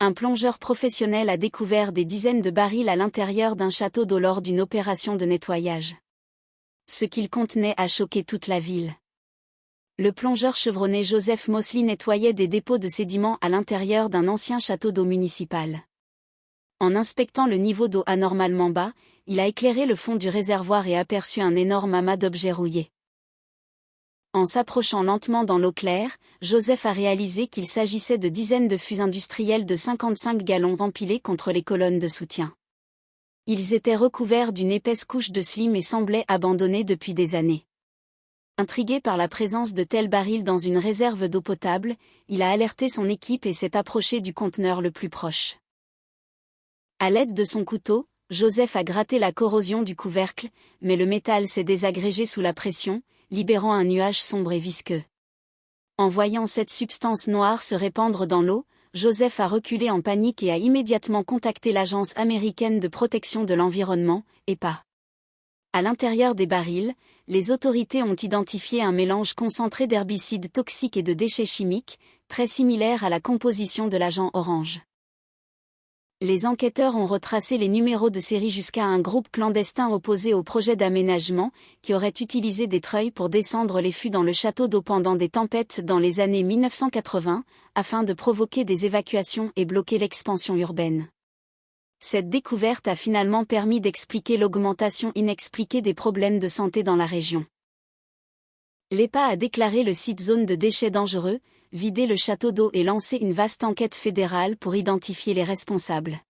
Un plongeur professionnel a découvert des dizaines de barils à l'intérieur d'un château d'eau lors d'une opération de nettoyage. Ce qu'il contenait a choqué toute la ville. Le plongeur chevronné Joseph Mosley nettoyait des dépôts de sédiments à l'intérieur d'un ancien château d'eau municipal. En inspectant le niveau d'eau anormalement bas, il a éclairé le fond du réservoir et aperçu un énorme amas d'objets rouillés. En s'approchant lentement dans l'eau claire, Joseph a réalisé qu'il s'agissait de dizaines de fûts industriels de 55 gallons empilés contre les colonnes de soutien. Ils étaient recouverts d'une épaisse couche de slime et semblaient abandonnés depuis des années. Intrigué par la présence de tels barils dans une réserve d'eau potable, il a alerté son équipe et s'est approché du conteneur le plus proche. À l'aide de son couteau, Joseph a gratté la corrosion du couvercle, mais le métal s'est désagrégé sous la pression, libérant un nuage sombre et visqueux. En voyant cette substance noire se répandre dans l'eau, Joseph a reculé en panique et a immédiatement contacté l'Agence américaine de protection de l'environnement, EPA. À l'intérieur des barils, les autorités ont identifié un mélange concentré d'herbicides toxiques et de déchets chimiques, très similaire à la composition de l'agent orange. Les enquêteurs ont retracé les numéros de série jusqu'à un groupe clandestin opposé au projet d'aménagement, qui aurait utilisé des treuils pour descendre les fûts dans le château d'eau pendant des tempêtes dans les années 1980, afin de provoquer des évacuations et bloquer l'expansion urbaine. Cette découverte a finalement permis d'expliquer l'augmentation inexpliquée des problèmes de santé dans la région. L'EPA a déclaré le site zone de déchets dangereux, vidé le château d'eau et lancé une vaste enquête fédérale pour identifier les responsables.